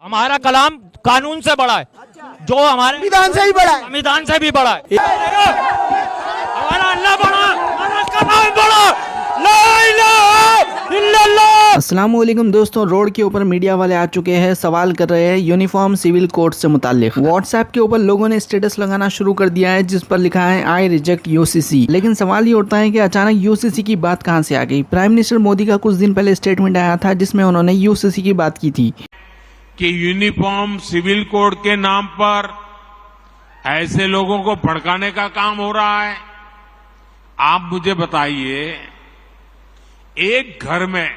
हमारा कलाम कानून से बड़ा है, जो हमारे संविधान से ही बड़ा है। संविधान से भी बड़ा है। हमारा अल्लाह बड़ा, हमारा कलाम बड़ा। ला इलाहा इल्लल्लाह। अस्सलाम वालेकुम दोस्तों, रोड के ऊपर मीडिया वाले आ चुके हैं, सवाल कर रहे हैं यूनिफॉर्म सिविल कोड से मुतालिक। व्हाट्सएप के ऊपर लोगों ने स्टेटस लगाना शुरू कर दिया है जिस पर लिखा है आई रिजेक्ट यूसीसी। लेकिन सवाल ये उठता है कि अचानक यूसीसी की बात कहां से आ गई। प्राइम मिनिस्टर मोदी का कुछ दिन पहले स्टेटमेंट आया था जिसमें उन्होंने यूसीसी की बात की थी कि यूनिफॉर्म सिविल कोड के नाम पर ऐसे लोगों को भड़काने का काम हो रहा है। आप मुझे बताइए, एक घर में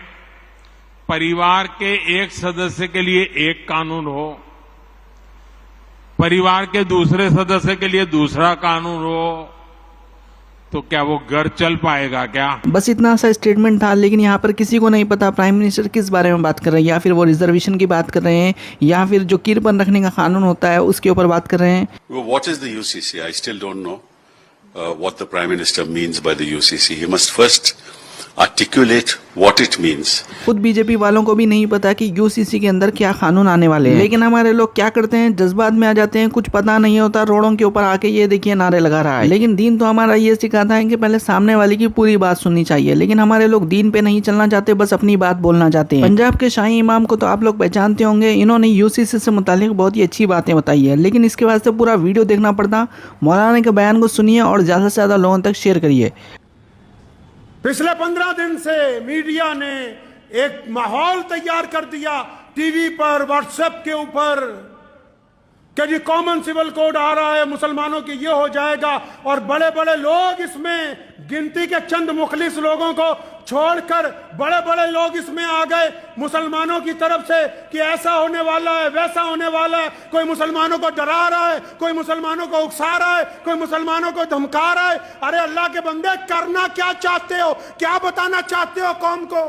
परिवार के एक सदस्य के लिए एक कानून हो, परिवार के दूसरे सदस्य के लिए दूसरा कानून हो, तो क्या वो घर चल पाएगा क्या? बस इतना सा स्टेटमेंट था। लेकिन यहाँ पर किसी को नहीं पता प्राइम मिनिस्टर किस बारे में बात कर रहे हैं, या फिर वो रिजर्वेशन की बात कर रहे हैं, या फिर जो कीरपन रखने का कानून होता है उसके ऊपर बात कर रहे हैं। What is the UCC? I still don't know what the Prime Minister means by the UCC. He must first articulate what it means. खुद बीजेपी वालों को भी नहीं पता कि यूसीसी के अंदर क्या कानून आने वाले हैं। लेकिन हमारे लोग क्या करते हैं, जज्बात में आ जाते हैं, कुछ पता नहीं होता, रोडों के ऊपर आके ये देखिए नारे लगा रहा है। लेकिन दीन तो हमारा ये सिखाता है कि पहले सामने वाले की पूरी बात सुननी चाहिए। लेकिन हमारे लोग दीन पे नहीं चलना चाहते, बस अपनी बात बोलना चाहते हैं। पंजाब के शाही इमाम को तो आप लोग पहचानते होंगे, इन्होंने यूसीसी से मुतालिक बहुत ही अच्छी बातें बताई है। लेकिन इसके वास्ते पूरा वीडियो देखना पड़ता। मौलाना के बयान को सुनिए और ज्यादा से ज्यादा लोगों तक शेयर करिए। पिछले 15 दिन से मीडिया ने एक माहौल तैयार कर दिया टीवी पर, व्हाट्सएप के ऊपर, कि जी कॉमन सिविल कोड आ रहा है, मुसलमानों की ये हो जाएगा। और बड़े बड़े लोग इसमें, गिनती के चंद मुखलिस लोगों को छोड़कर बड़े बड़े लोग इसमें आ गए मुसलमानों की तरफ से कि ऐसा होने वाला है, वैसा होने वाला है। कोई मुसलमानों को डरा रहा है, कोई मुसलमानों को उकसा रहा है, कोई मुसलमानों को धमका रहा है। अरे अल्लाह के बंदे, करना क्या चाहते हो, क्या बताना चाहते हो कौम को?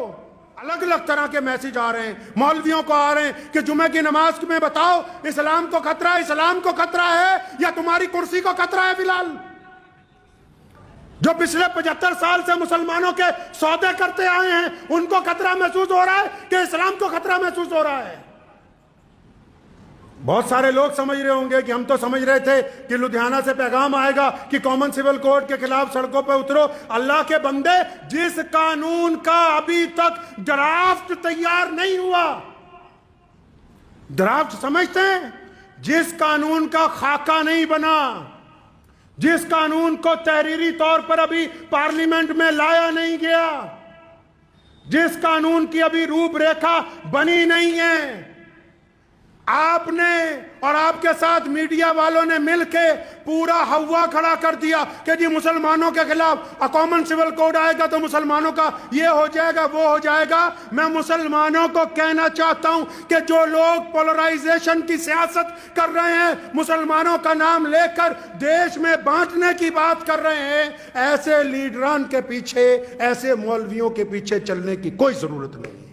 अलग अलग तरह के मैसेज आ रहे हैं, मौलवियों को आ रहे हैं कि जुमे की नमाज में बताओ इस्लाम को खतरा है, इस्लाम को खतरा है या तुम्हारी कुर्सी को खतरा है। फिलहाल जो पिछले 75 साल से मुसलमानों के सौदे करते आए हैं, उनको खतरा महसूस हो रहा है कि इस्लाम को खतरा महसूस हो रहा है। बहुत सारे लोग समझ रहे होंगे कि हम तो समझ रहे थे कि लुधियाना से पैगाम आएगा कि कॉमन सिविल कोड के खिलाफ सड़कों पर उतरो। अल्लाह के बंदे, जिस कानून का अभी तक ड्राफ्ट तैयार नहीं हुआ, ड्राफ्ट समझते हैं, जिस कानून का खाका नहीं बना, जिस कानून को तहरीरी तौर पर अभी पार्लियामेंट में लाया नहीं गया, जिस कानून की अभी रूपरेखा बनी नहीं है, आपने और आपके साथ मीडिया वालों ने मिलके पूरा हवा खड़ा कर दिया कि जी मुसलमानों के खिलाफ कॉमन सिविल कोड आएगा तो मुसलमानों का ये हो जाएगा, वो हो जाएगा। मैं मुसलमानों को कहना चाहता हूं कि जो लोग पोलराइजेशन की सियासत कर रहे हैं, मुसलमानों का नाम लेकर देश में बांटने की बात कर रहे हैं, ऐसे लीडरान के पीछे, ऐसे मौलवियों के पीछे चलने की कोई जरूरत नहीं है।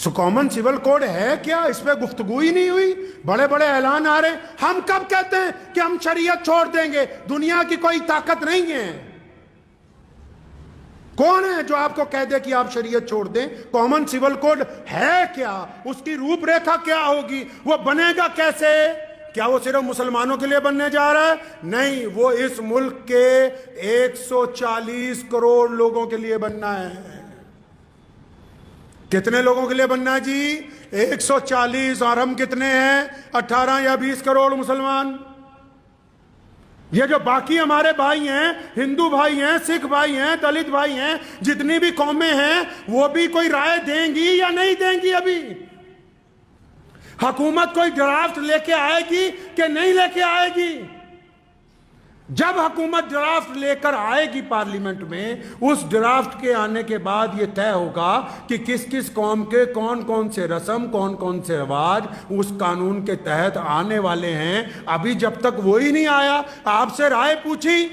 कॉमन सिविल कोड है क्या, इस पे गुफ्तगू ही नहीं हुई। बड़े बड़े ऐलान आ रहे हैं। हम कब कहते हैं कि हम शरीयत छोड़ देंगे? दुनिया की कोई ताकत नहीं है। कौन है जो आपको कह दे कि आप शरीयत छोड़ दें? कॉमन सिविल कोड है क्या, उसकी रूपरेखा क्या होगी, वो बनेगा कैसे? क्या वो सिर्फ मुसलमानों के लिए बनने जा रहा है? नहीं, वो इस मुल्क के 140 करोड़ लोगों के लिए बनना है। कितने लोगों के लिए बनना है जी? 140। और हम कितने हैं? 18 या 20 करोड़ मुसलमान। ये जो बाकी हमारे भाई हैं, हिंदू भाई हैं, सिख भाई हैं, दलित भाई हैं, जितनी भी कौमें हैं, वो भी कोई राय देंगी या नहीं देंगी? अभी हुकूमत कोई ड्राफ्ट लेके आएगी कि नहीं लेके आएगी? जब हुकूमत ड्राफ्ट लेकर आएगी पार्लियामेंट में, उस ड्राफ्ट के आने के बाद यह तय होगा कि किस किस कौम के कौन कौन से रस्म, कौन कौन से रिवाज उस कानून के तहत आने वाले हैं। अभी जब तक वो ही नहीं आया, आपसे राय पूछी,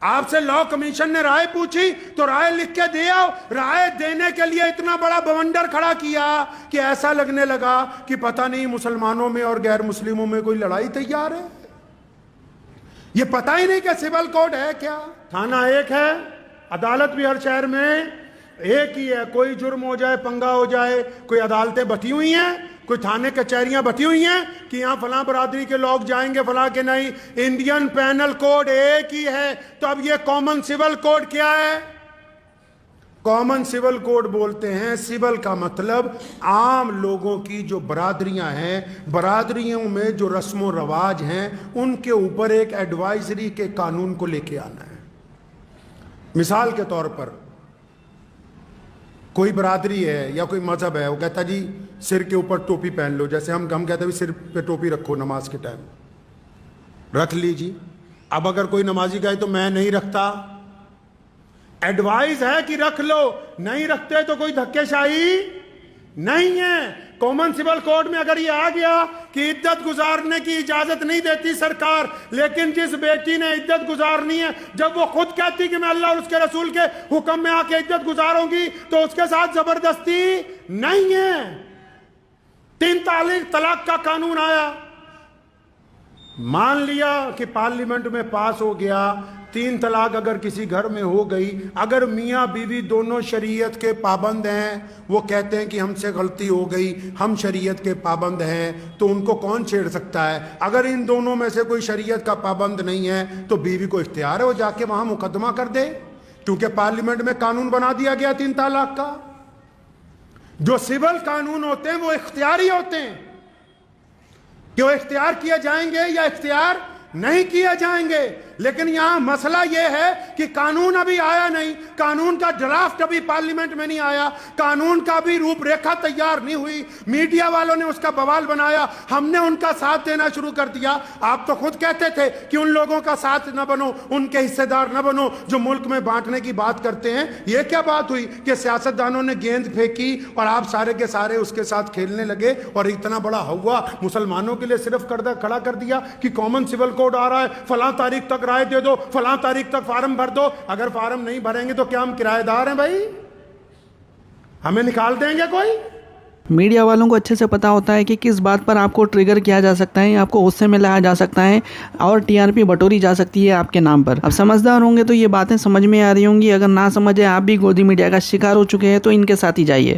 आपसे लॉ कमीशन ने राय पूछी तो राय लिख के दे आओ। राय देने के लिए इतना बड़ा बवंडर खड़ा किया कि ऐसा लगने लगा कि पता नहीं मुसलमानों में और गैर मुस्लिमों में कोई लड़ाई तैयार है। ये पता ही नहीं कि सिविल कोड है क्या। थाना एक है, अदालत भी हर शहर में, एक ही है, कोई जुर्म हो जाए, पंगा हो जाए, कोई अदालतें बटी हुई हैं, कोई थाने कचहरियां बटी हुई हैं कि यहाँ फलां बरादरी के लोग जाएंगे, फलां के नहीं। इंडियन पैनल कोड एक ही है। तो अब ये कॉमन सिविल कोड क्या है? कॉमन सिविल कोड बोलते हैं, सिविल का मतलब आम लोगों की जो बरादरियां हैं, बरादरियों में जो रस्मों रवाज हैं, उनके ऊपर एक एडवाइजरी के कानून को लेके आना है। मिसाल के तौर पर कोई बरादरी है या कोई मजहब है, वो कहता जी सिर के ऊपर टोपी पहन लो, जैसे हम कहते हैं सिर पे टोपी रखो नमाज के टाइम, रख लीजिए। अब अगर कोई नमाजी कहे तो मैं नहीं रखता, एडवाइस है कि रख लो, नहीं रखते तो कोई धक्केशाही नहीं है। कॉमन सिविल कोड में अगर ये आ गया कि इद्दत गुजारने की इजाजत नहीं देती सरकार, लेकिन जिस बेटी ने इद्दत गुजारनी है, जब वो खुद कहती कि मैं अल्लाह और उसके रसूल के हुक्म में आके इद्दत गुजारूंगी, तो उसके साथ जबरदस्ती नहीं है। 3 तलाक का कानून आया, मान लिया कि पार्लियामेंट में पास हो गया, 3 तलाक अगर किसी घर में हो गई, अगर मियाँ बीवी दोनों शरीयत के पाबंद हैं, वो कहते हैं कि हमसे गलती हो गई, हम शरीयत के पाबंद हैं, तो उनको कौन छेड़ सकता है? अगर इन दोनों में से कोई शरीयत का पाबंद नहीं है तो बीवी को इख्तियार है वो जाके वहां मुकदमा कर दे, क्योंकि पार्लियामेंट में कानून बना दिया गया 3 तलाक का। जो सिविल कानून होते हैं वो इख्तियारी होते हैं कि वो इख्तियार किए जाएंगे या इख्तियार नहीं किए जाएंगे। लेकिन यहां मसला यह है कि कानून अभी आया नहीं, कानून का ड्राफ्ट अभी पार्लियामेंट में नहीं आया, कानून का भी रूपरेखा तैयार नहीं हुई, मीडिया वालों ने उसका बवाल बनाया, हमने उनका साथ देना शुरू कर दिया। आप तो खुद कहते थे कि उन लोगों का साथ न बनो, उनके हिस्सेदार न बनो जो मुल्क में बांटने की बात करते हैं। यह क्या बात हुई कि सियासतदानों ने गेंद फेंकी और आप सारे के सारे उसके साथ खेलने लगे और इतना बड़ा हवा मुसलमानों के लिए सिर्फ खड़ा कर दिया कि कॉमन सिविल कोड आ रहा है, फलां तारीख तक राय दे दो, फलां तारीख तक फार्म भर दो। अगर फार्म नहीं भरेंगे तो क्या हम किराएदार हैं भाई? हमें निकाल देंगे कोई? मीडिया वालों को अच्छे से पता होता है कि किस बात पर आपको ट्रिगर किया जा सकता है, आपको गुस्से में लाया जा सकता है और टीआरपी बटोरी जा सकती है आपके नाम पर। अब समझदार होंगे तो ये बातें समझ में आ रही होंगी, अगर ना समझे आप भी गोदी मीडिया का शिकार हो चुके हैं तो इनके साथ ही जाइए।